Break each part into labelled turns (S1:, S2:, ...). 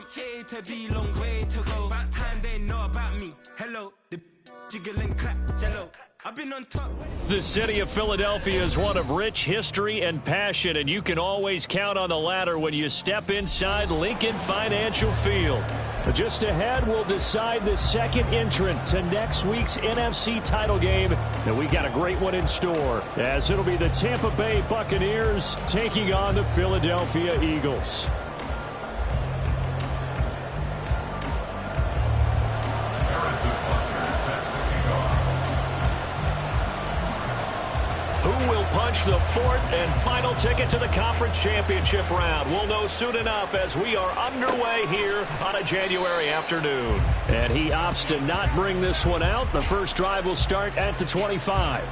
S1: from A to B, long way to go. About time they know about me. Hello, the jiggle and clap, jello. I've been on top.
S2: The city of Philadelphia is one of rich history and passion, and you can always count on the latter when you step inside Lincoln Financial Field. Just ahead, we'll decide the second entrant to next week's NFC title game, and we got a great one in store, as it'll be the Tampa Bay Buccaneers taking on the Philadelphia Eagles. Punch the fourth and final ticket to the conference championship round. We'll know soon enough as we are underway here on a January afternoon. And he opts to not bring this one out. The first drive will start at the 25.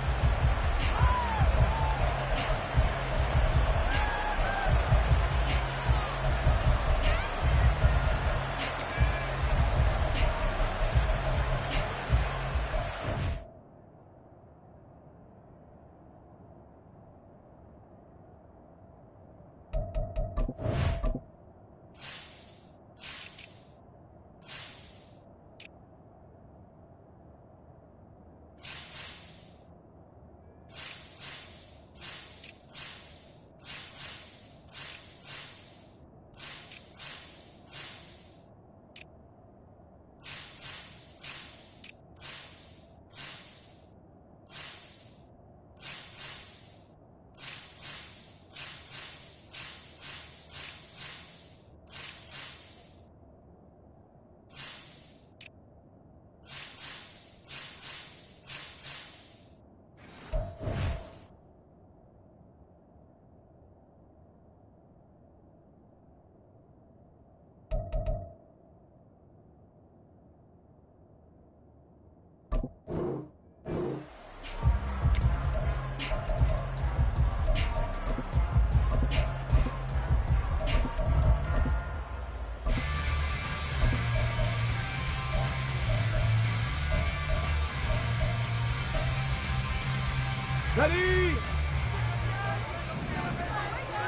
S3: Ready?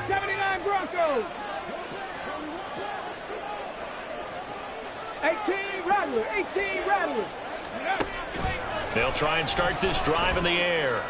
S3: 79 Broncos. 18 Rattler. 18 Rattler.
S2: They'll try and start this drive in the air.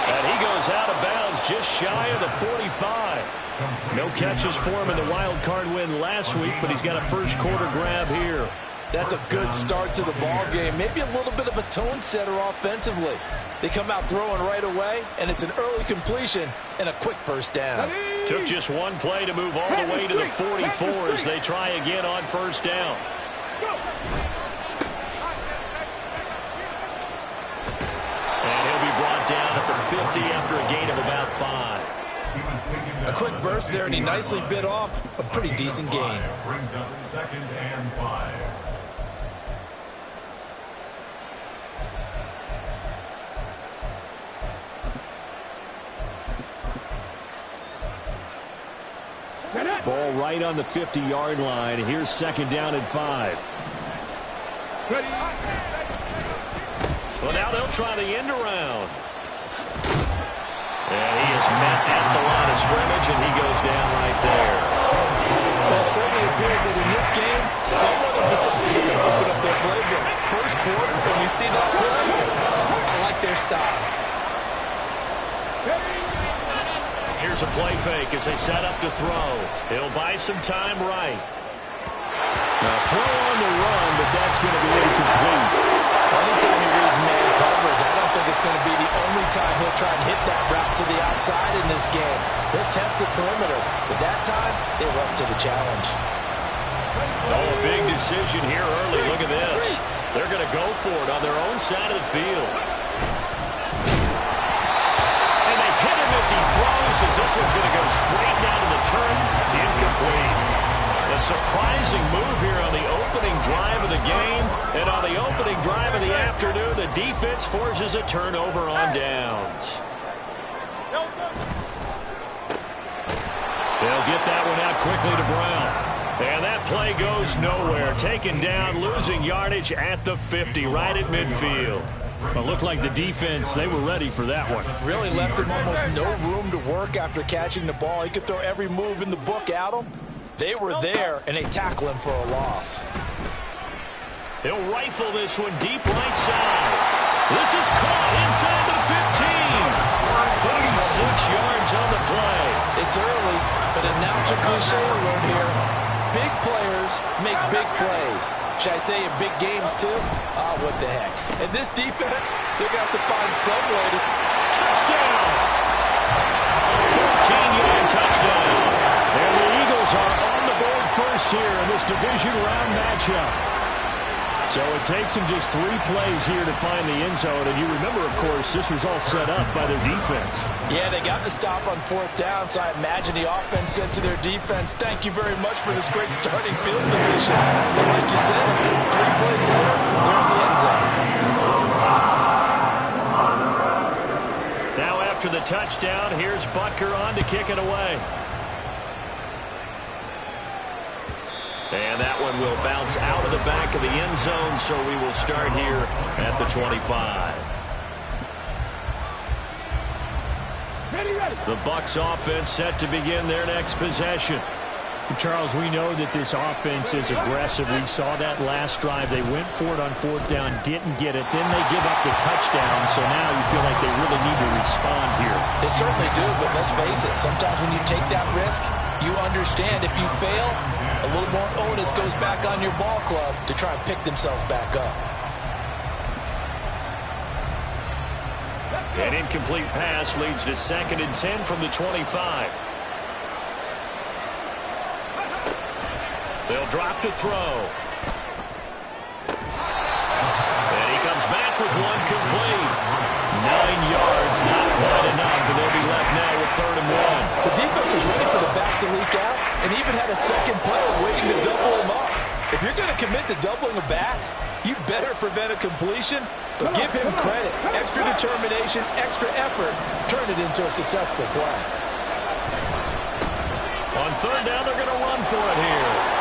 S2: And he goes out of bounds just shy of the 45. No catches for him in the wild card win last week, but he's got a first quarter grab here.
S4: That's a good start to the ball game. Maybe a little bit of a tone setter offensively. They come out throwing right away, and it's an early completion and a quick first down.
S2: Took just one play to move all the way to the 44 as they try again on first down. And he'll be brought down at the 50 after a gain of about 5.
S4: A quick burst there, and he nicely bit off a pretty decent gain.
S5: Brings up 2nd and 5.
S2: Ball right on the 50-yard line. Here's 2nd down and 5. Well, now they'll try the end around. And he is met at the line of scrimmage, and he goes down right there.
S4: Well, it certainly appears that in this game, someone has decided they're going to open up their playbook. First quarter, when we see that play, I like their style.
S2: Here's a play fake as they set up to throw. He'll buy some time right. Now throw on the run, but that's going to be incomplete.
S4: Anytime he reads man coverage, I don't think it's going to be the only time he'll try and hit that route to the outside in this game. He'll test the perimeter, but that time, they were up to the challenge.
S2: Oh, a big decision here early. Look at this. They're going to go for it on their own side of the field. And they hit him as he throws, as this one's going to go straight down to the turf. Incomplete. A surprising move here on the opening drive of the game. And on the opening drive of the afternoon, the defense forces a turnover on downs. They'll get that one out quickly to Brown. And that play goes nowhere. Taken down, losing yardage at the 50, right at midfield.
S6: Well, it looked like the defense, they were ready for that one.
S4: Really left him almost no room to work after catching the ball. He could throw every move in the book at him. They were there, and they tackle him for a loss.
S2: He'll rifle this one deep right side. This is caught inside the 15. 36 yards on the play.
S4: It's early, but announcer cliche alert here. Big players make big plays. Should I say in big games, too? Oh, what the heck. And this defense, they're going to have to find some way to...
S2: Touchdown! 14-yard touchdown. And the Eagles are on the board first here in this division round matchup. So it takes them just 3 plays here to find the end zone. And you remember, of course, this was all set up by their defense.
S4: Yeah, they got the stop on 4th down, so I imagine the offense said to their defense, thank you very much for this great starting field position. And like you said, 3 plays later, they're in the end zone.
S2: Now after the touchdown, here's Butker on to kick it away. And that one will bounce out of the back of the end zone, so we will start here at the 25. The Bucs offense set to begin their next possession.
S6: Charles, we know that this offense is aggressive. We saw that last drive. They went for it on 4th down, didn't get it. Then they give up the touchdown, so now you feel like they really need to respond here.
S4: They certainly do, but let's face it. Sometimes when you take that risk, you understand if you fail, a little more onus goes back on your ball club to try and pick themselves back up.
S2: An incomplete pass leads to 2nd and 10 from the 25. They'll drop to throw. And he comes back with one complete. 9 yards, not quite enough, and they'll be left now with 3rd and 1.
S4: The defense was ready for the back to leak out and even had a second player waiting to double him up. If you're going to commit to doubling a back, you better prevent a completion, but give him credit. Extra determination, extra effort, turn it into a successful play.
S2: On 3rd down, they're going to run for it here.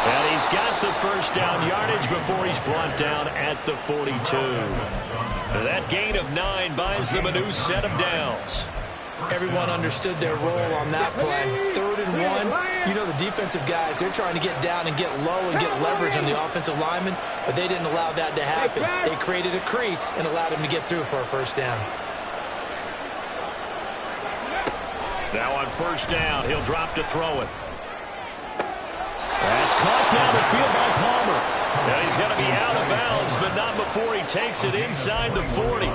S2: And he's got the first down yardage before he's brought down at the 42. That gain of 9 buys them a new set of downs.
S4: Everyone understood their role on that play. 3rd and 1. You know the defensive guys, they're trying to get down and get low and get leverage on the offensive lineman, but they didn't allow that to happen. They created a crease and allowed him to get through for a first down.
S2: Now on 1st down, he'll drop to throw it. That's caught down the field by Palmer. Now he's going to be out of bounds, but not before he takes it inside the 40.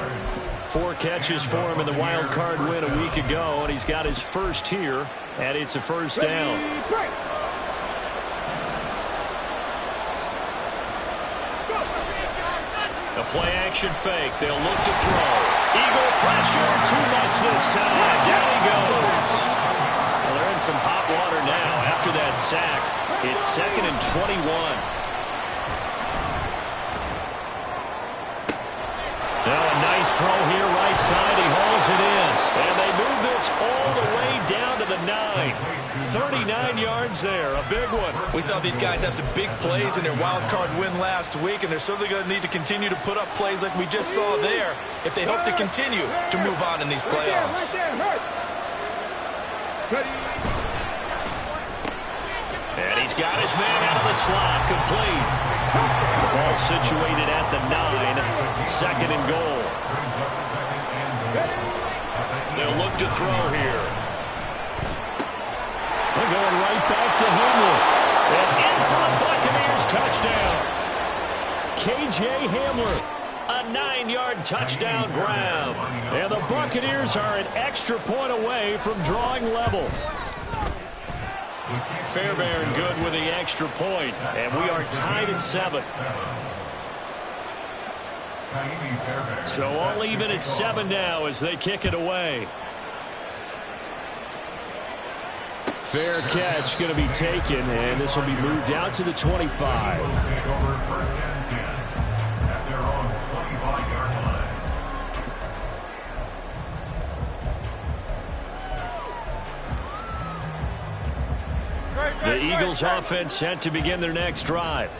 S2: 4 catches for him in the wild card win a week ago, and he's got his first here, and it's a first down. A play-action fake. They'll look to throw. Eagle pressure. Too much this time. Down he goes. Well, they're in some hot water now after that sack. It's 2nd and 21. Now a nice throw here right side. He hauls it in. And they move this all the way down to the 9. 39 yards there. A big one.
S4: We saw these guys have some big plays in their wild card win last week, and they're certainly going to need to continue to put up plays like we just saw there if they hope to continue to move on in these playoffs.
S2: And he's got his man out of the slot, complete. The ball situated at the 9, 2nd and goal. They'll look to throw here. They're going right back to Hamler. And in for the Buccaneers touchdown. K.J. Hamler, a 9-yard touchdown grab. And the Buccaneers are an extra point away from drawing level. Fairbairn good with the extra point, and we are tied at 7. So all even at 7 now as they kick it away. Fair catch going to be taken, and this will be moved out to the 25. The Eagles offense set to begin their next drive.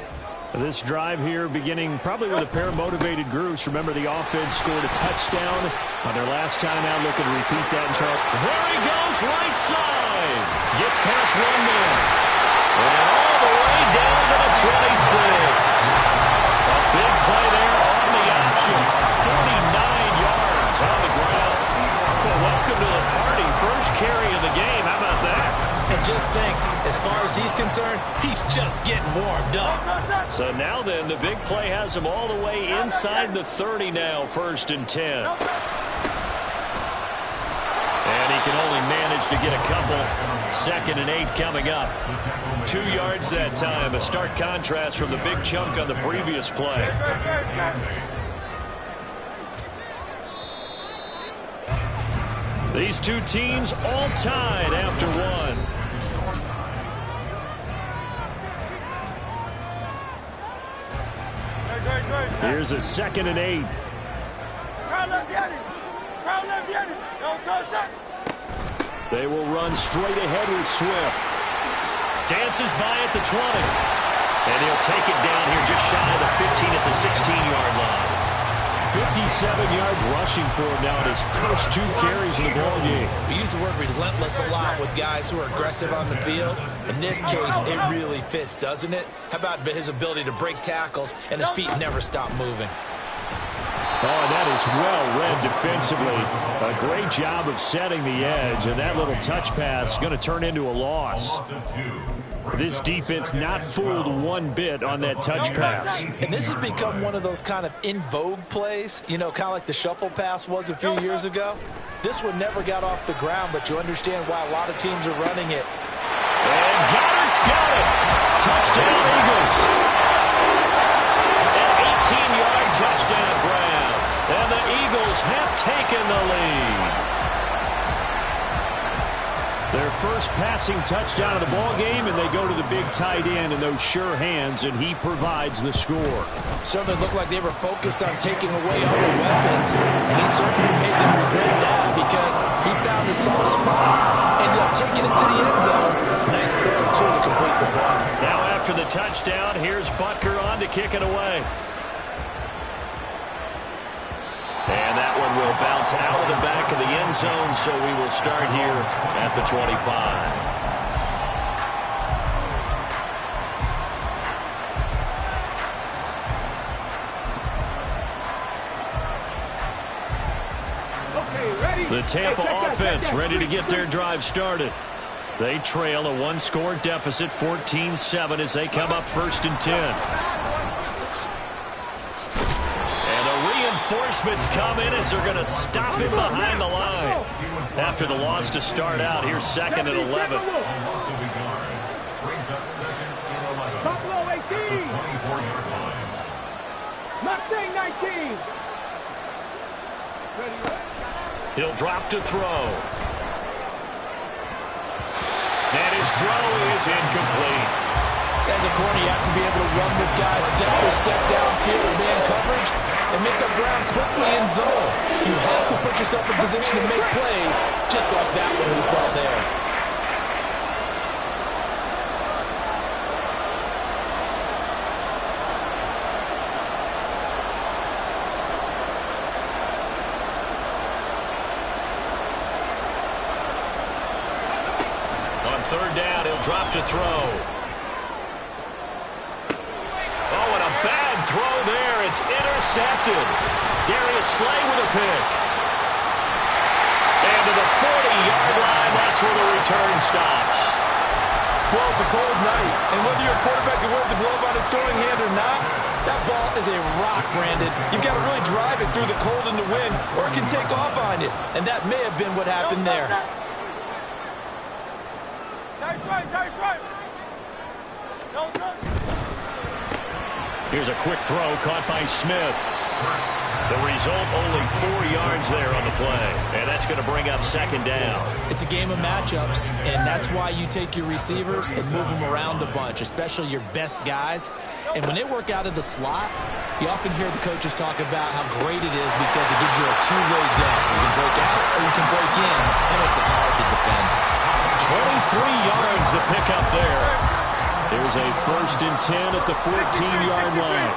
S2: This drive here beginning probably with a pair of motivated groups. Remember, the offense scored a touchdown
S6: On their last time out, looking to repeat that in charge.
S2: There he goes, right side. Gets past one man. And all the way down to the 26. A big play there on the option. 49 yards on the ground. Well, welcome to the party. First carry of the game. How about that?
S4: And just think, as far as he's concerned, he's just getting warmed up.
S2: So now then, the big play has him all the way inside the 30 now, 1st and 10. And he can only manage to get a couple. 2nd and 8 coming up. 2 yards that time. A stark contrast from the big chunk on the previous play. These two teams all tied after one.
S6: Here's a 2nd and 8.
S2: They will run straight ahead with Swift. Dances by at the 20. And he'll take it down here just shy of the 15 at the 16-yard line.
S6: 57 yards rushing for him now in his first 2 carries in the ball game.
S4: We use the word relentless a lot with guys who are aggressive on the field. In this case, it really fits, doesn't it? How about his ability to break tackles and his feet never stop moving?
S6: Oh, that is well read defensively. A great job of setting the edge, and that little touch pass is going to turn into a loss. This defense not fooled one bit on that touch pass.
S4: And this has become one of those kind of in vogue plays, you know, kind of like the shuffle pass was a few years ago. This one never got off the ground, but you understand why a lot of teams are running it.
S2: And Goddard's got it. Touchdown, Eagles. An 18-yard touchdown grab. And the Eagles have taken the lead.
S6: Their first passing touchdown of the ball game, and they go to the big tight end in those sure hands, and he provides the score.
S4: Certainly looked like they were focused on taking away all the weapons, and he certainly made them regret that because he found a soft spot, ended up taking it to the end zone. Nice throw, too, to complete the play.
S2: Now after the touchdown, here's Butker on to kick it away. And that one will bounce out of the back of the end zone, so we will start here at the 25. The Tampa offense ready to get their drive started. They trail a 1-score deficit, 14-7, as they come up 1st and 10. Reinforcements come in as they're going to stop him behind the line. After the loss to start out, here's 2nd and 11.
S3: Buffalo 18. Mustang 19.
S2: He'll drop to throw. And his throw is incomplete.
S4: As a corner, you have to be able to run with guys step for step downfield in man coverage and make up ground quickly in zone. You have to put yourself in position to make plays, just like that one we saw there.
S2: On 3rd down, he'll drop to throw. Throw there, it's intercepted. Darius Slay with a pick. And to the 40-yard line, that's where the return stops.
S4: Well, it's a cold night, and whether you're a quarterback that wears a glove on his throwing hand or not, that ball is a rock, Brandon. You've got to really drive it through the cold and the wind, or it can take off on you. And that may have been what happened there.
S3: Nice right.
S2: Here's a quick throw caught by Smith. The result, only 4 yards there on the play. And that's going to bring up 2nd down.
S4: It's a game of matchups, and that's why you take your receivers and move them around a bunch, especially your best guys. And when they work out of the slot, you often hear the coaches talk about how great it is because it gives you a two-way depth. You can break out or you can break in. That makes it hard to defend.
S2: 23 yards the pickup there. There's a 1st and 10 at the 14-yard line.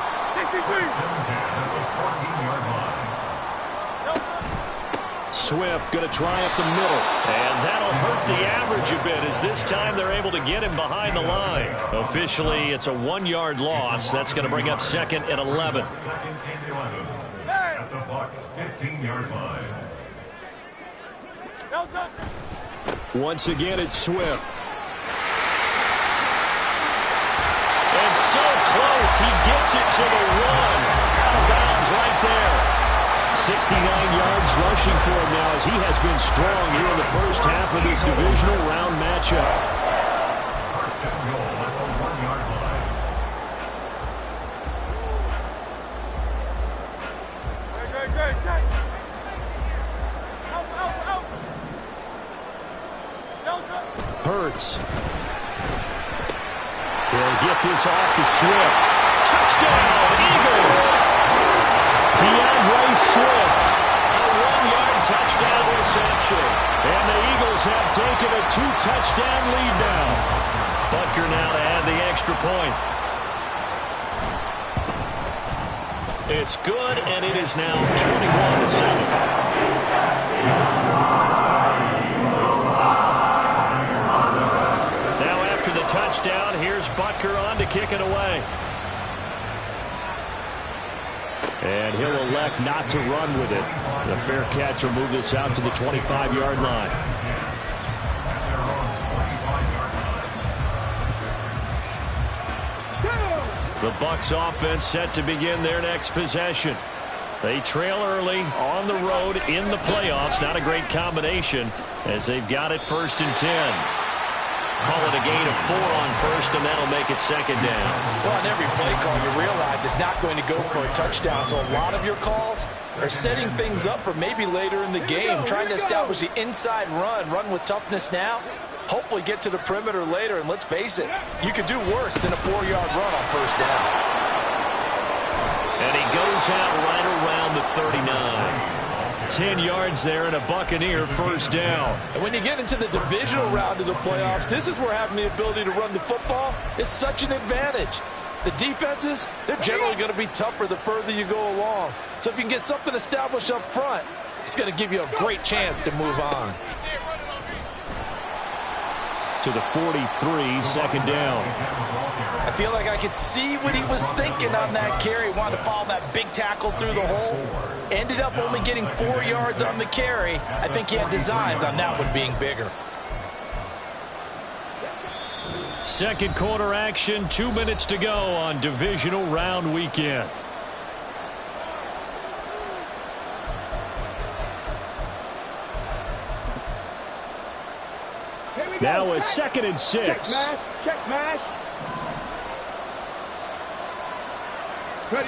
S2: Swift going to try up the middle. And that'll hurt the average a bit as this time they're able to get him behind the line. Officially, it's a 1-yard loss. That's going to bring up 2nd and 11.
S5: Second and 11 at the Bucs 15-yard line.
S2: Once again, it's Swift. And so close, he gets it to the 1. Out of bounds right there. 69 yards rushing for him now as he has been strong here in the first half of this divisional round matchup.
S5: First and goal at the 1-yard line.
S2: Hurts. He'll get this off to Swift. Touchdown, Eagles! DeAndre Swift. A 1-yard touchdown reception. And the Eagles have taken a 2-touchdown lead now. Butker now to add the extra point. It's good, and it is now 21-7. After the touchdown, here's Butker on to kick it away. And he'll elect not to run with it. The fair catch will move this out to the 25-yard line. The Bucs offense set to begin their next possession. They trail early on the road in the playoffs. Not a great combination as they've got it 1st and 10. Call it a gain of 4 on 1st, and that'll make it 2nd down.
S4: Well, on every play call, you realize it's not going to go for a touchdown. So a lot of your calls are setting things up for maybe later in the game, trying to establish the inside run with toughness now, hopefully get to the perimeter later. And let's face it, you could do worse than a 4-yard run on 1st down.
S2: And he goes out right around the 39. 10 yards there and a Buccaneer 1st down.
S4: And when you get into the divisional round of the playoffs, this is where having the ability to run the football is such an advantage. The defenses, they're generally going to be tougher the further you go along. So if you can get something established up front, it's going to give you a great chance to move on.
S2: To the 43, 2nd down.
S4: I feel like I could see what he was thinking on that carry. Wanted to follow that big tackle through the hole. Ended up only getting 4 yards on the carry. I think he had designs on that one being bigger.
S2: Second quarter action, 2 minutes to go on divisional round weekend. Now a 2nd and 6.
S3: Check mash. Ready.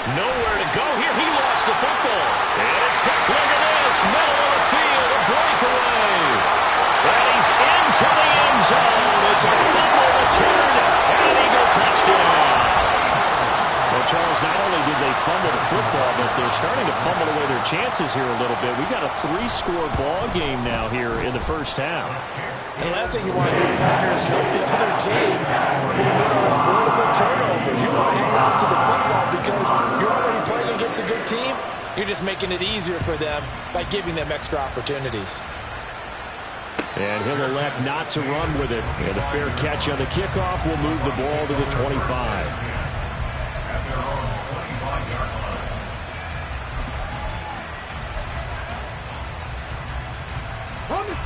S2: Nowhere to go here. He lost the football. And it's picked. Look at this. Middle of the field. A breakaway. And he's into the end zone. It's a fumble return. And an Eagle touchdown. Well, Charles, not only did they fumble the football, but they're starting to fumble away their chances here a little bit. We've got a 3-score ball game now here in the first half.
S4: And the last thing you want to do, partner, is help the other team with avoidable turnovers. You want to hang on to the football because you're already playing against a good team. You're just making it easier for them by giving them extra opportunities.
S2: And he'll elect not to run with it. And the fair catch on the kickoff will move the ball to the 25.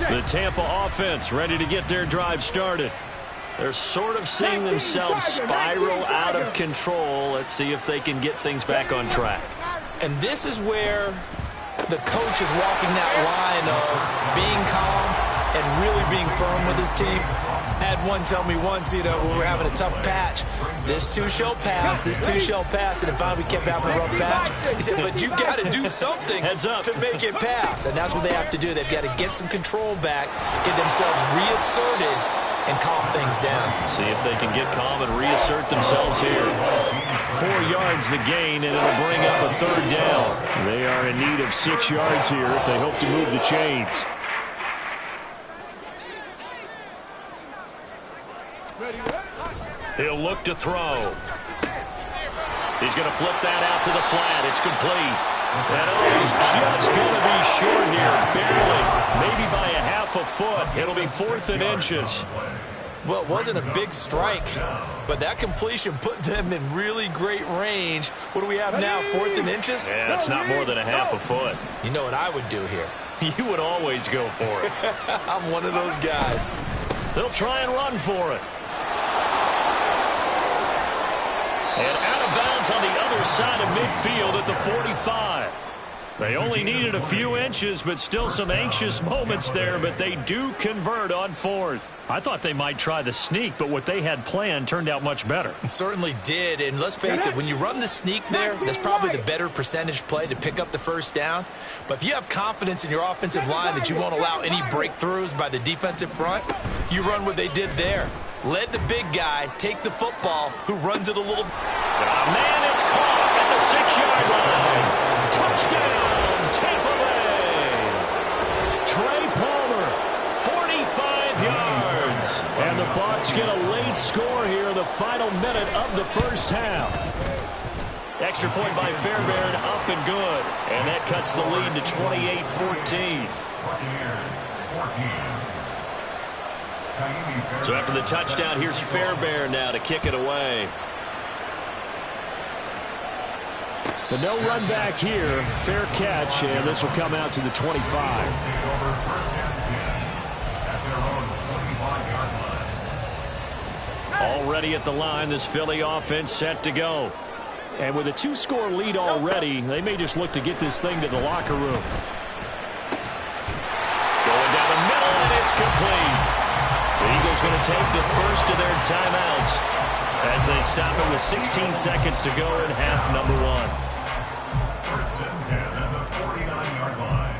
S2: The Tampa offense ready to get their drive started. They're sort of seeing themselves spiral out of control. Let's see if they can get things back on track.
S4: And this is where the coach is walking that line of being calm and really being firm with his team. I had one tell me once, when we were having a tough patch, this too shall pass, this too shall pass, and if we kept having a rough patch, he said, but you got to do something to make it pass, and that's what they have to do. They've got to get some control back, get themselves reasserted, and calm things down.
S2: See if they can get calm and reassert themselves here. 4 yards the gain, and it'll bring up a 3rd down. They are in need of 6 yards here if they hope to move the chains. He'll look to throw. He's going to flip that out to the flat. It's complete. And he's just going to be short here, barely, maybe by a half a foot. It'll be 4th and inches.
S4: Well, it wasn't a big strike, but that completion put them in really great range. What do we have now, 4th and inches?
S2: Yeah, it's not more than a half a foot.
S4: You know what I would do here?
S2: You would always go for it.
S4: I'm one of those guys.
S2: They'll try and run for it. And out of bounds on the other side of midfield at the 45. They only needed a few inches, but still some anxious moments there, but they do convert on 4th. I thought they might try the sneak, but what they had planned turned out much better.
S4: It certainly did, and let's face it, when you run the sneak there, that's probably the better percentage play to pick up the first down. But if you have confidence in your offensive line that you won't allow any breakthroughs by the defensive front, you run what they did there. Let the big guy take the football who runs it a little.
S2: Man, it's caught at the 6-yard line. Touchdown, Tampa Bay. Trey Palmer, 45 yards. And the Bucs get a late score here in the final minute of the first half. Extra point by Fairbairn, up and good. And that cuts the lead to 28-14. So after the touchdown, here's Fairbairn now to kick it away. But no run back here. Fair catch, and this will come out to the 25. Already at the line, this Philly offense set to go. And with a 2-score lead already, they may just look to get this thing to the locker room. Going down the middle, and it's complete. The Eagles going to take the first of their timeouts as they stop it with 16 seconds to go in half number 1.
S5: First and 10 at the 49-yard line.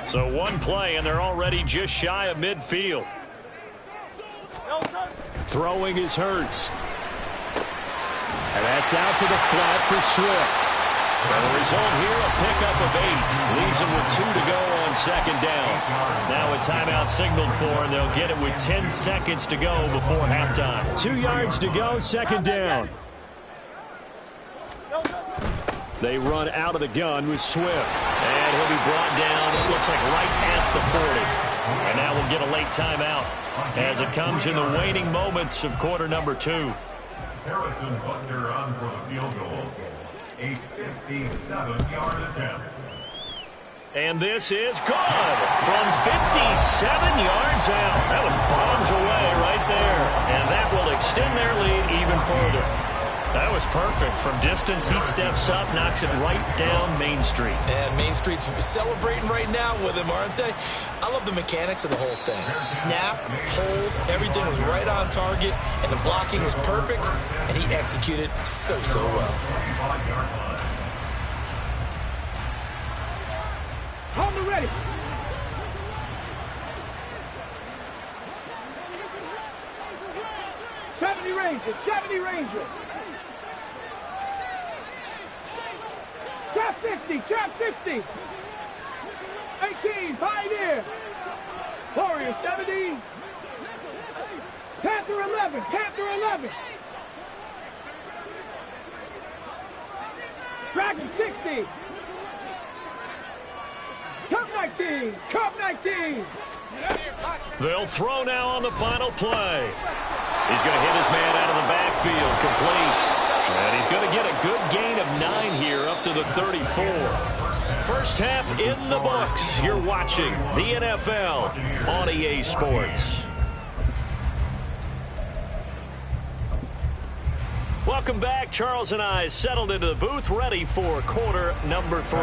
S2: So one play, and they're already just shy of midfield. Throwing is Hurts. And that's out to the flat for Swift. And the result here, a pickup of 8. Leaves them with 2 to go on second down. Now a timeout signaled for, and they'll get it with 10 seconds to go before halftime. 2 yards to go, second down. They run out of the gun with Swift. And he'll be brought down, it looks like right at the 40. And now we'll get a late timeout as it comes in the waning moments of quarter number 2.
S5: Harrison Butker on for the field goal. A 57-yard attempt.
S2: And this is good from 57 yards out. That was bombs away right there. And that will extend their lead even further. That was perfect. From distance, he steps up, knocks it right down Main Street.
S4: And Main Street's celebrating right now with him, aren't they? I love the mechanics of the whole thing. Snap, hold, everything was right on target, and the blocking was perfect, and he executed so well.
S3: Hold me ready. '70 Rangers. Trap 60. 18, Pioneer. Warrior 70. Panther 11. Dragon 60. Cup 19.
S2: They'll throw now on the final play. He's going to hit his man out of the backfield, complete. And he's going to get a good gain of 9 here up to the 34. First half in the books. You're watching the NFL on EA Sports. Welcome back. Charles and I settled into the booth, ready for quarter number 3.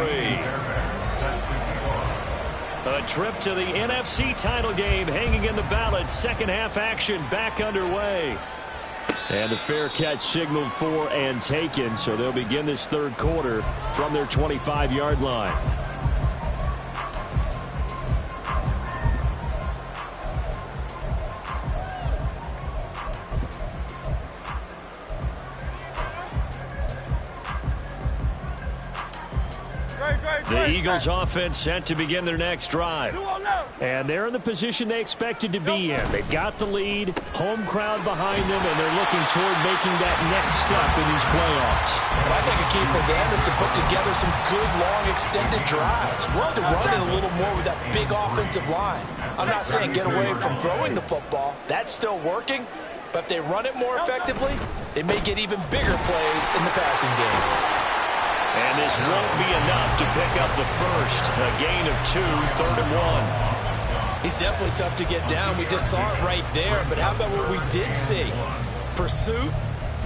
S2: A trip to the NFC title game hanging in the balance. Second half action back underway. And the fair catch signaled for and taken, so they'll begin this third quarter from their 25-yard line. The Eagles offense set to begin their next drive.
S6: And they're in the position they expected to be in. They've got the lead, home crowd behind them, and they're looking toward making that next step in these playoffs.
S4: I think a key for them is to put together some good, long, extended drives. We'll have to run it a little more with that big offensive line. I'm not saying get away from throwing the football. That's still working. But if they run it more effectively, they may get even bigger plays in the passing game.
S2: And this won't be enough to pick up the first. A gain of 2, 3rd and 1.
S7: He's definitely tough to get down. We just saw it right there. But how about what we did see? Pursuit,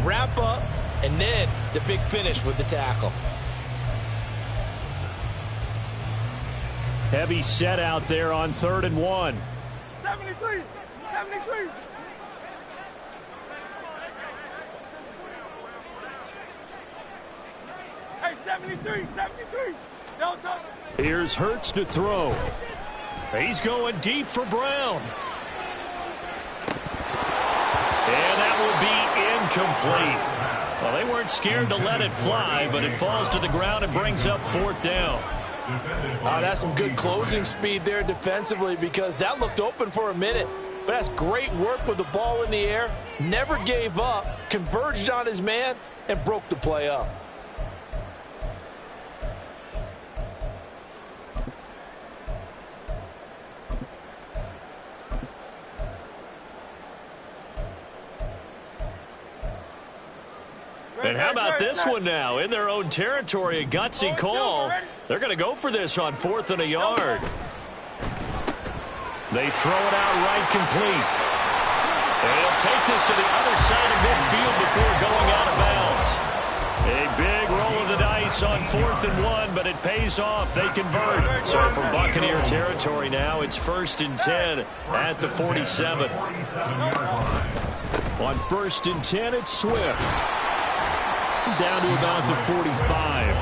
S7: wrap up, and then the big finish with the tackle.
S6: Heavy set out there on 3rd and 1.
S3: 73, 73. Hey, 73, 73. No, sir.
S6: Here's Hurts to throw.
S2: He's going deep for Brown. And that will be incomplete. Well, they weren't scared to let it fly, but it falls to the ground and brings up 4th down.
S4: That's some good closing speed there defensively, because that looked open for a minute. But that's great work with the ball in the air. Never gave up, converged on his man, and broke the play up.
S2: And how about this one now? In their own territory, a gutsy call. They're going to go for this on 4th and a yard. They throw it out right complete. And he'll take this to the other side of midfield before going out of bounds. A big roll of the dice on 4th and 1, but it pays off. They convert. So from Buccaneer territory now, it's 1st and 10 at the 47.
S6: On 1st and 10, it's Swift. Down to about the 45.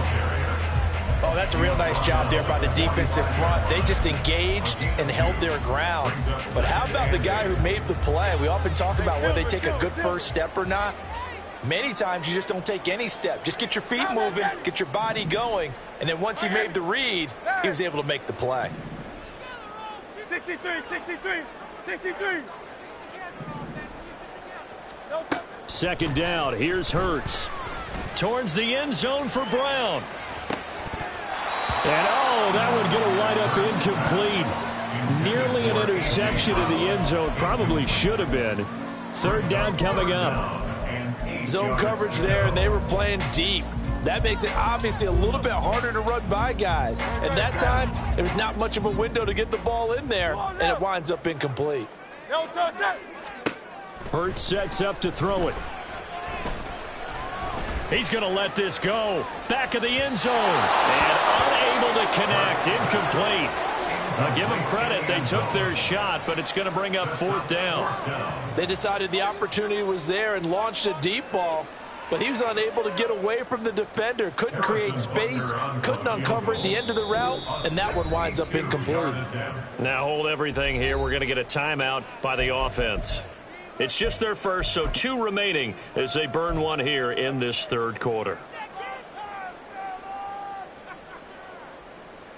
S7: Oh, that's a real nice job there by the defensive front. They just engaged and held their ground. But how about the guy who made the play? We often talk about whether they take a good first step or not. Many times you just don't take any step. Just get your feet moving, get your body going, and then once he made the read, he was able to make the play.
S3: 63, 63, 63.
S6: 2nd down, here's Hurts.
S2: Towards the end zone for Brown.
S6: And, that one going to wind up incomplete. Nearly an interception in the end zone. Probably should have been. 3rd down coming up.
S4: Zone coverage there, and they were playing deep. That makes it obviously a little bit harder to run by guys. And that time, there was not much of a window to get the ball in there, and it winds up incomplete.
S6: Hurts sets up to throw it.
S2: He's going to let this go. Back of the end zone. And unable to connect. Incomplete. I'll give them credit. They took their shot, but it's going to bring up 4th down.
S4: They decided the opportunity was there and launched a deep ball, but he was unable to get away from the defender. Couldn't create space, couldn't uncover at the end of the route, and that one winds up incomplete.
S2: Now hold everything here. We're going to get a timeout by the offense. It's just their first, so 2 remaining as they burn one here in this 3rd quarter.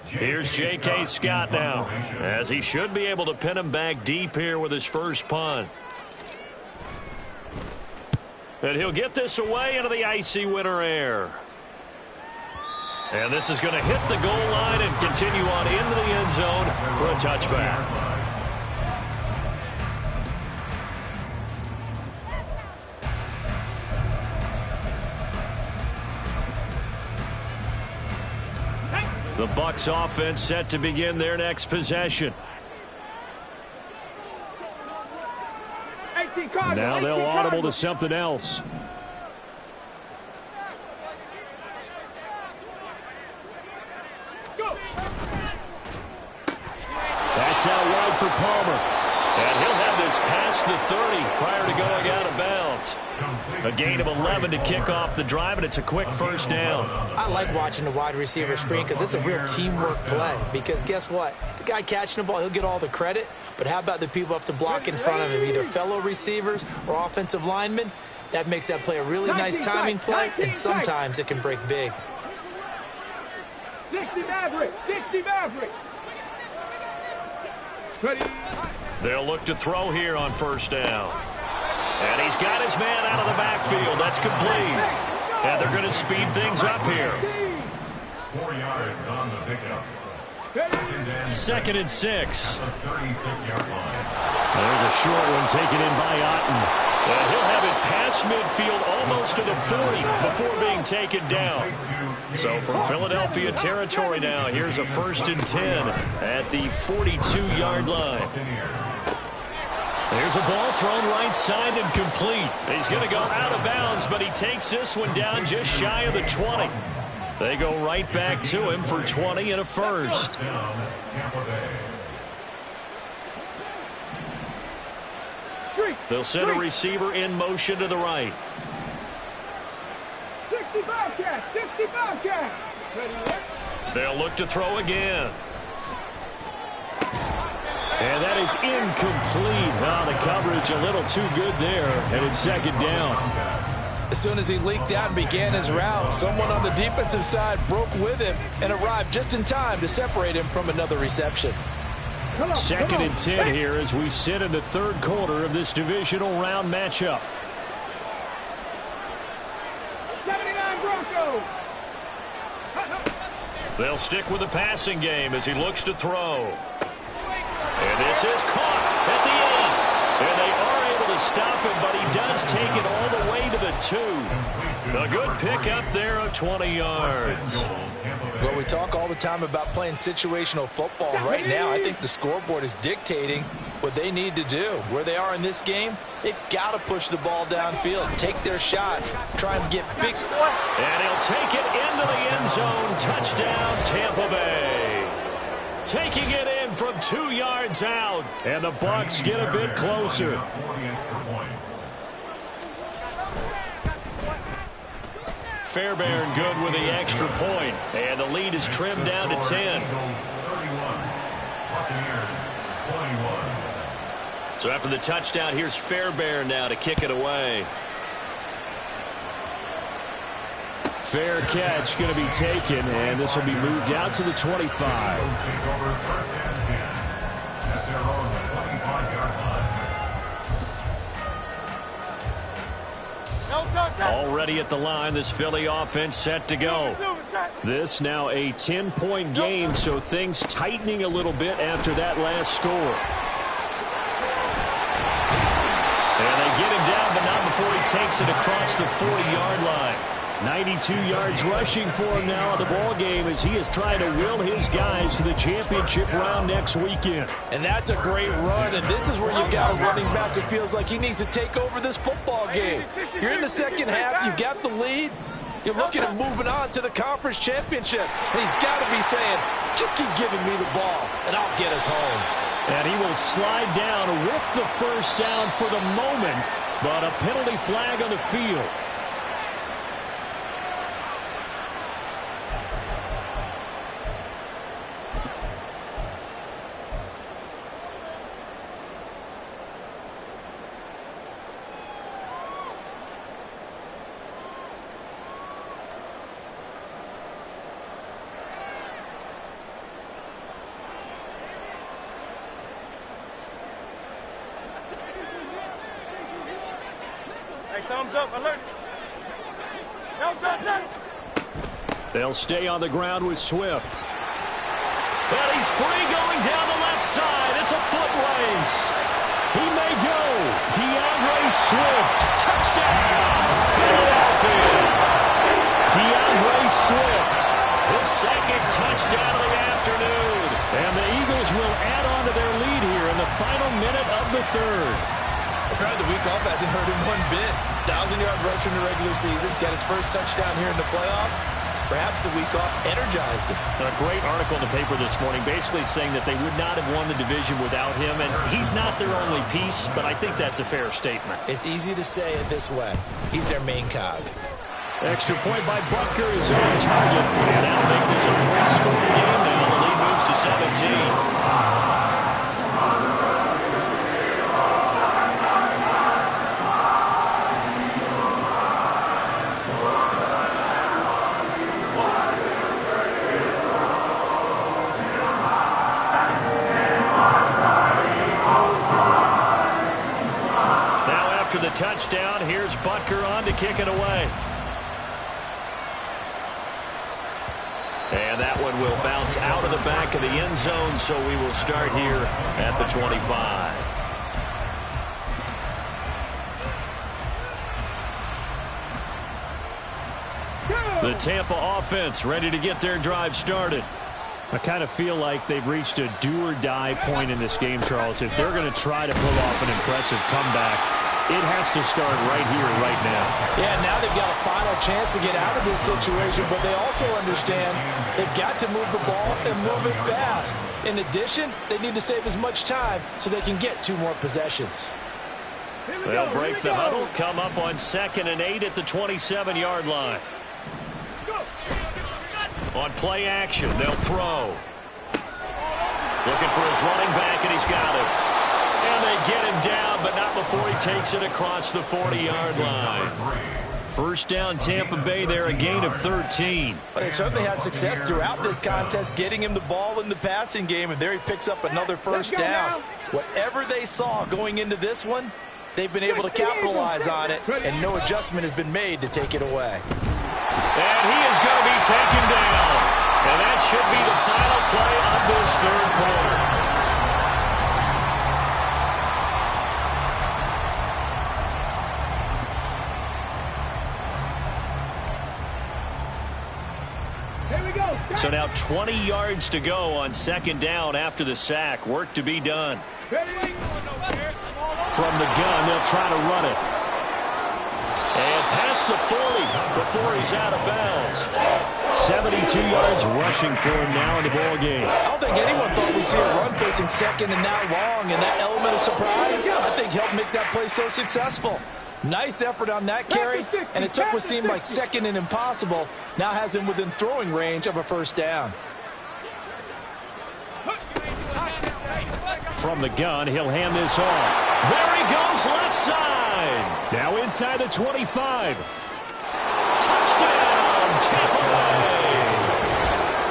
S2: Here's J.K. Scott now, as he should be able to pin him back deep here with his first punt. And he'll get this away into the icy winter air. And this is going to hit the goal line and continue on into the end zone for a touchback. The Bucs offense set to begin their next possession.
S6: Now they'll audible to something else. That's out wide for Palmer.
S2: And he'll have this past the 30 prior to going out of bounds. A gain of 11 to kick off the drive, and it's a quick 1st down.
S7: I like watching the wide receiver screen because it's a real teamwork play. Because guess what? The guy catching the ball, he'll get all the credit. But how about the people up to block in front of him, either fellow receivers or offensive linemen? That makes that play a really nice timing play, and sometimes it can break big.
S3: 60 Maverick. 60 Maverick. Ready.
S2: They'll look to throw here on first down. And he's got his man out of the backfield. That's complete. And they're going to speed things up here.
S5: 4 yards on the pickup.
S2: Second and 6.
S5: The 36-yard line.
S2: There's a short one taken in by Otten. And he'll have it past midfield almost to the 40 before being taken down. So from Philadelphia territory now, here's a 1st and 10 at the 42-yard line. There's a ball thrown right side and complete. He's going to go out of bounds, but he takes this one down just shy of the 20. They go right back to him for 20 and a first. They'll send a receiver in motion to the right.
S3: 60 Bobcat. 60 Bobcat.
S2: They'll look to throw again. And that is incomplete. Oh, the coverage a little too good there, and it's second down.
S4: As soon as he leaked out and began his route, someone on the defensive side broke with him and arrived just in time to separate him from another reception.
S2: Second and 10 here as we sit in the third quarter of this divisional round matchup.
S3: 79 Broncos.
S2: They'll stick with the passing game as he looks to throw. And this is caught at the 8. And they are able to stop him, but he does take it all the way to the 2. A good pick up there of 20 yards.
S4: Well, we talk all the time about playing situational football. Right now, I think the scoreboard is dictating what they need to do. Where they are in this game, they've got to push the ball downfield, take their shots, try and get big.
S2: And he'll take it into the end zone. Touchdown, Tampa Bay. Taking it in from 2 yards out. And the Bucs get a bit closer. Fairbairn good with the extra point. And the lead is trimmed down to 10. So after the touchdown, here's Fairbairn now to kick it away. Fair catch going to be taken, and this will be moved out to the 25. Already at the line, this Philly offense set to go. This now a 10-point game, so things tightening a little bit after that last score. And they get him down, but not before he takes it across the 40-yard line. 92 yards rushing for him now in the ball game as he is trying to will his guys to the championship round next weekend.
S4: And that's a great run, and this is where you've got a running back who feels like he needs to take over this football game. You're in the second half, you've got the lead, you're looking at moving on to the conference championship, and he's got to be saying, just keep giving me the ball, and I'll get us home.
S2: And he will slide down with the first down for the moment, but a penalty flag on the field.
S3: Thumbs up, alert.
S2: They'll stay on the ground with Swift. But he's free going down the left side. It's a foot race. He may go. DeAndre Swift. Touchdown, Philadelphia. DeAndre Swift. His second touchdown of the afternoon. And the Eagles will add on to their lead here in the final minute of the third.
S7: Apparently the week off hasn't hurt him one bit. 1,000-yard rusher in the regular season. Got his first touchdown here in the playoffs. Perhaps the week off energized him.
S2: A great article in the paper this morning basically saying that they would not have won the division without him. And he's not their only piece, but I think that's a fair statement.
S7: It's easy to say it this way. He's their main cog.
S2: Extra point by Butker is on target. And that'll make this a 3-score game now. The lead moves to 17. touchdown. Here's Butker on to kick it away. And that one will bounce out of the back of the end zone, so we will start here at the 25. The Tampa offense ready to get their drive started.
S6: I kind of feel like they've reached a do-or-die point in this game, Charles. If they're going to try to pull off an impressive comeback, it has to start right here, right now.
S7: Yeah, now they've got a final chance to get out of this situation, but they also understand they've got to move the ball and move it fast. In addition, they need to save as much time so they can get 2 more possessions.
S2: They'll break the huddle, come up on 2nd and 8 at the 27-yard line. On play action, they'll throw. Looking for his running back, and he's got it. And they get him down, but not before he takes it across the 40-yard line. First down, Tampa Bay there, a gain of 13.
S7: Well, they certainly had success throughout this contest, getting him the ball in the passing game, and there he picks up another first down. Whatever they saw going into this one, they've been able to capitalize on it, and no adjustment has been made to take it away.
S2: And he is going to be taken down. And that should be the final play of this 3rd quarter.
S3: Here we go.
S2: So now 20 yards to go on 2nd down after the sack. Work to be done.
S6: From the gun, they'll try to run it.
S2: And past the 40 before he's out of bounds.
S6: 72 yards rushing for him now in the ball game.
S7: I don't think anyone thought we'd see a run facing 2nd and now long, and that element of surprise, I think, helped make that play so successful. Nice effort on that carry, and it took what seemed like 2nd and impossible, now has him within throwing range of a first down.
S6: From the gun, he'll hand this off.
S2: There he goes, left side.
S6: Now inside the 25.
S2: Touchdown, Tampa Bay.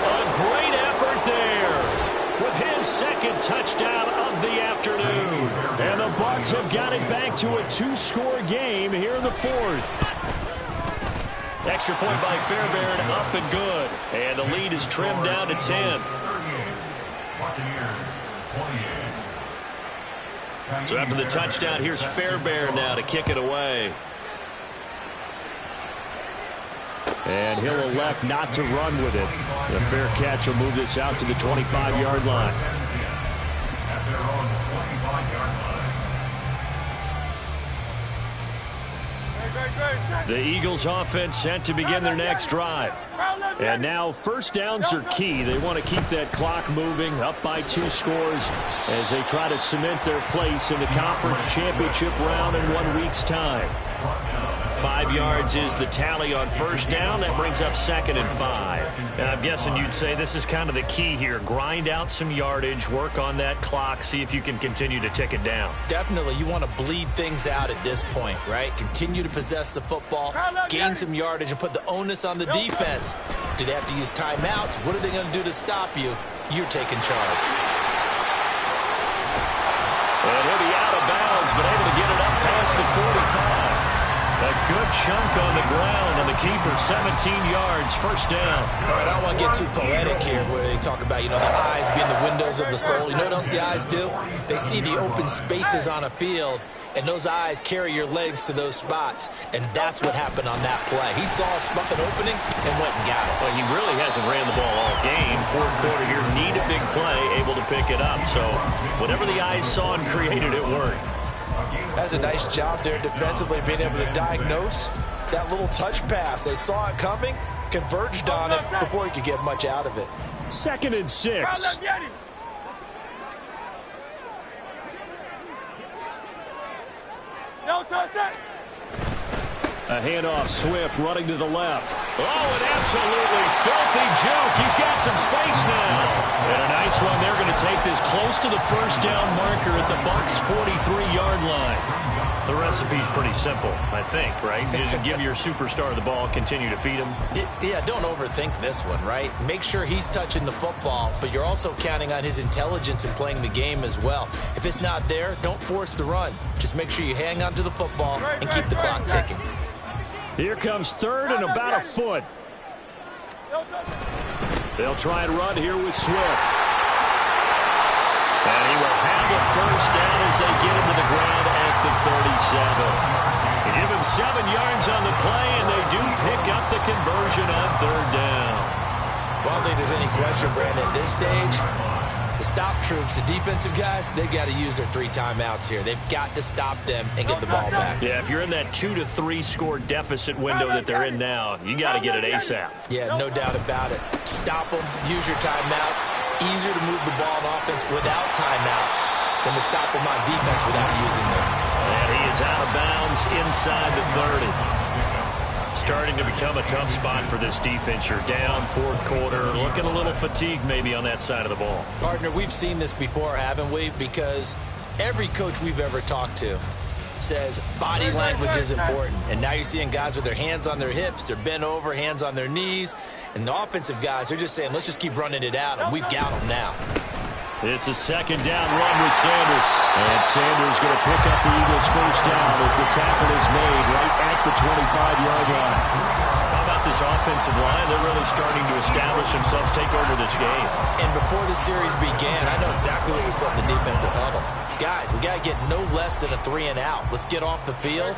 S2: A great effort there with his 2nd touchdown of the afternoon.
S6: And the Bucs have got it back to a 2-score game here in the 4th.
S2: Extra point by Fairbairn, up and good. And the lead is trimmed down to 10. So after the touchdown, here's Fairbairn now to kick it away.
S6: And he'll elect not to run with it. The fair catch will move this out to the 25-yard line.
S5: At their own 25-yard line.
S2: The Eagles offense set to begin their next drive.
S6: And now first downs are key. They want to keep that clock moving, up by 2 scores as they try to cement their place in the conference championship round in 1 week's time.
S2: 5 yards is the tally on first down. That brings up 2nd and 5. And I'm guessing you'd say this is kind of the key here. Grind out some yardage, work on that clock, see if you can continue to tick it down.
S7: Definitely, you want to bleed things out at this point, right? Continue to possess the football, gain some yardage, and put the onus on the defense. Do they have to use timeouts? What are they going to do to stop you? You're taking charge.
S2: And he'll be out of bounds, but able to get it up past the 45. A good chunk on the ground, and the keeper 17 yards, first down.
S7: All right, I don't want to get too poetic here where they talk about, the eyes being the windows of the soul. You know what else the eyes do? They see the open spaces on a field, and those eyes carry your legs to those spots, and that's what happened on that play. He saw an opening and went and got it.
S2: Well, he really hasn't ran the ball all game. 4th quarter here, need a big play, able to pick it up. So whatever the eyes saw and created, it worked.
S7: That's a nice job there defensively, being able to diagnose that little touch pass. They saw it coming, converged on it before he could get much out of it.
S6: 2nd and 6.
S2: A handoff, Swift running to the left. Oh, an absolutely filthy juke. He's got some space now. And a nice run. They're going to take this close to the first down marker at the Bucs' 43-yard line. The recipe's pretty simple, I think, right? Just give your superstar the ball, continue to feed him.
S7: Yeah, don't overthink this one, right? Make sure he's touching the football, but you're also counting on his intelligence in playing the game as well. If it's not there, don't force the run. Just make sure you hang on to the football and keep the clock ticking.
S2: Here comes third and about a foot. They'll try and run here with Swift. And he will have it first down as they get him to the ground at the 37. They give him 7 yards on the play, and they do pick up the conversion on third down.
S7: Well, I don't think there's any question, Brandon, at this stage, the stop troops, the defensive guys, they got to use their 3 timeouts here. They've got to stop them and get the ball back.
S2: Yeah, if you're in that 2 to 3 score deficit window that they're in now, you got to get it ASAP.
S7: Yeah, no doubt about it. Stop them, use your timeouts. Easier to move the ball on offense without timeouts than to stop them on defense without using them.
S2: And he is out of bounds inside the 30. Starting to become a tough spot for this defense. You're down fourth quarter, looking a little fatigued maybe on that side of the ball.
S7: Partner, we've seen this before, haven't we? Because every coach we've ever talked to says body language is important. And now you're seeing guys with their hands on their hips, they're bent over, hands on their knees. And the offensive guys, they're just saying, let's just keep running it out, and we've got them now.
S2: It's a second down run with Sanders. And Sanders going to pick up the Eagles' first down as the tackle is made right at the 25-yard line. How about this offensive line? They're really starting to establish themselves, take over this game.
S7: And before the series began, I know exactly what we said in the defensive huddle. Guys, we got to get no less than a 3 and out. Let's get off the field.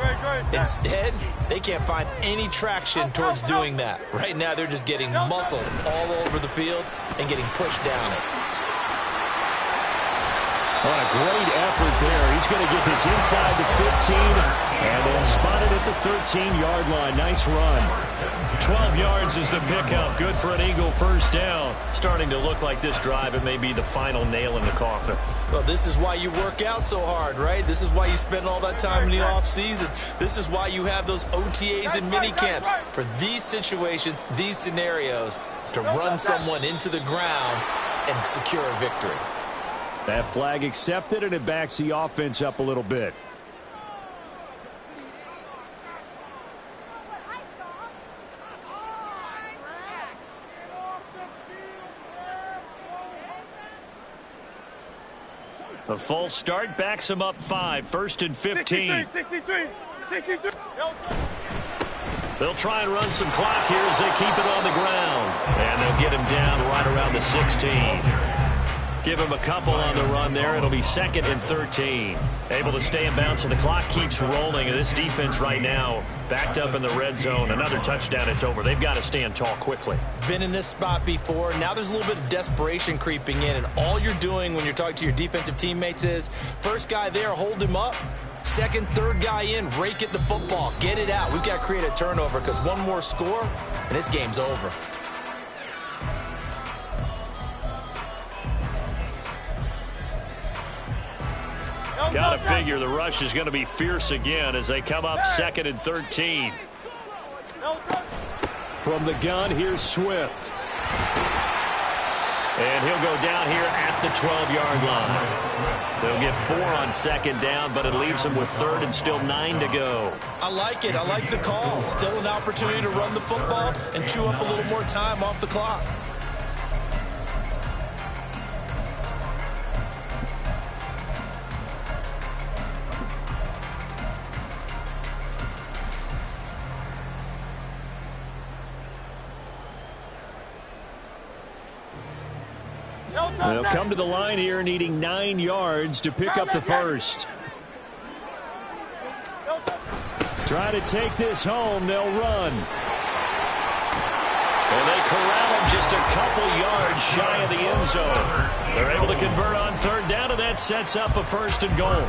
S7: Instead, they can't find any traction towards doing that. Right now, they're just getting muscled all over the field and getting pushed down it.
S2: What a great effort there. He's going to get this inside the 15 and then spotted at the 13-yard line. Nice run. 12 yards is the pickup. Good for an Eagle first down. Starting to look like this drive, it may be the final nail in the coffin.
S7: Well, this is why you work out so hard, right? This is why you spend all that time in the offseason. This is why you have those OTAs and minicamps. For these situations, these scenarios, to run someone into the ground and secure a victory.
S2: That flag accepted, and it backs the offense up a little bit. The false start backs him up 5, 1st and 15.
S3: 63.
S2: They'll try and run some clock here as they keep it on the ground. And they'll get him down right around the 16. Give him a couple on the run there. It'll be 2nd and 13. Able to stay in bounds, and the clock keeps rolling. And this defense right now backed up in the red zone. Another touchdown, it's over. They've got to stand tall quickly.
S7: Been in this spot before. Now there's a little bit of desperation creeping in. And all you're doing when you're talking to your defensive teammates is, first guy there, hold him up. Second, third guy in, rake at the football. Get it out. We've got to create a turnover because one more score, and this game's over.
S2: Got to figure the rush is going to be fierce again as they come up 2nd and 13. From the gun, here's Swift. And he'll go down here at the 12-yard line. They'll get 4 on 2nd down, but it leaves them with 3rd and still 9 to go.
S7: I like it. I like the call. Still an opportunity to run the football and chew up a little more time off the clock.
S2: They'll come to the line here needing 9 yards to pick up the first. Try to take this home. They'll run. And they corral him just a couple yards shy of the end zone. They're able to convert on 3rd down, and that sets up a 1st and goal.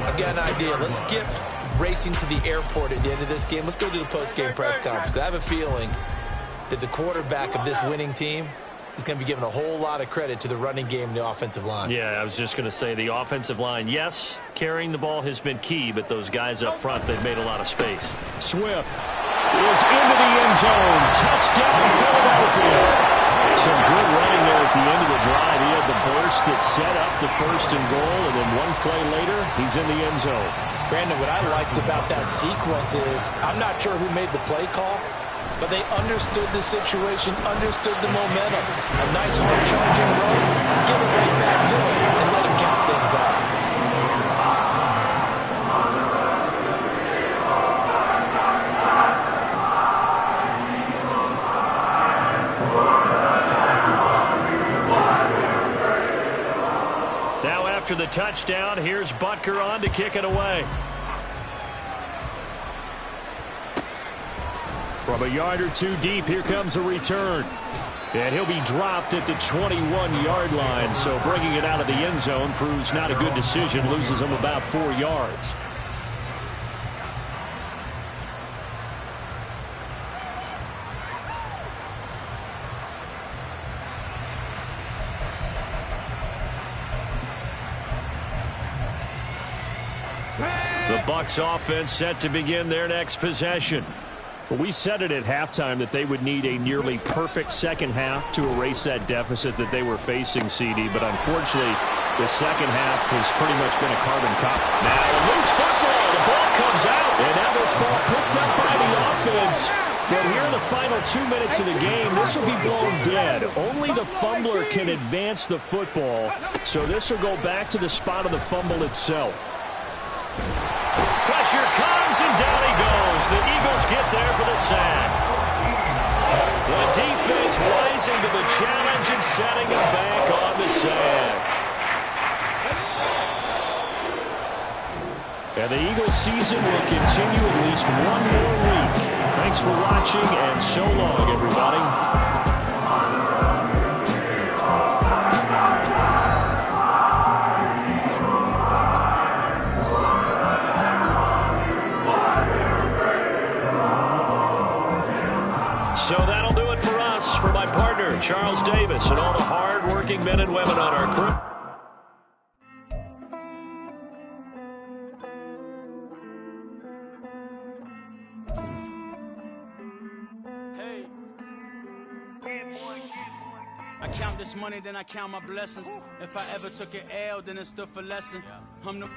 S7: I've got an idea. Let's skip racing to the airport at the end of this game. Let's go to the post-game press conference. I have a feeling that the quarterback of this winning team is going to be given a whole lot of credit to the running game and the offensive line.
S2: Yeah, I was just going to say the offensive line, yes, carrying the ball has been key, but those guys up front, they've made a lot of space.
S6: Swift is into the end zone. Touchdown, Philadelphia. Some good running there at the end of the drive. He had the burst that set up the 1st and goal, and then one play later, he's in the end zone.
S7: Brandon, what I liked about that sequence is I'm not sure who made the play call, but they understood the situation, understood the momentum. A nice hard-charging run, give it right back to him, and let him count things off.
S2: Now after the touchdown, here's Butker on to kick it away.
S6: From a yard or two deep, here comes a return. And he'll be dropped at the 21-yard line, so bringing it out of the end zone proves not a good decision, loses him about 4 yards.
S2: The Bucs offense set to begin their next possession.
S6: Well, we said it at halftime that they would need a nearly perfect second half to erase that deficit that they were facing, CD. But unfortunately, the second half has pretty much been a carbon copy.
S2: Now a loose football. The ball comes out.
S6: And now this ball picked up by the offense. But here in the final 2 minutes of the game, this will be blown dead. Only the fumbler can advance the football. So this will go back to the spot of the fumble itself.
S2: Pressure comes, and down he goes. The Eagles get there for the sack. The defense rising to the challenge and setting him back on the sack.
S6: And the Eagles season will continue at least one more week. Thanks for watching, and so long, everybody.
S2: So that'll do it for us. For my partner, Charles Davis, and all the hard-working men and women on our crew.
S1: Hey. I count this money, then I count my blessings. If I ever took an L, then it stood for lesson. I'm the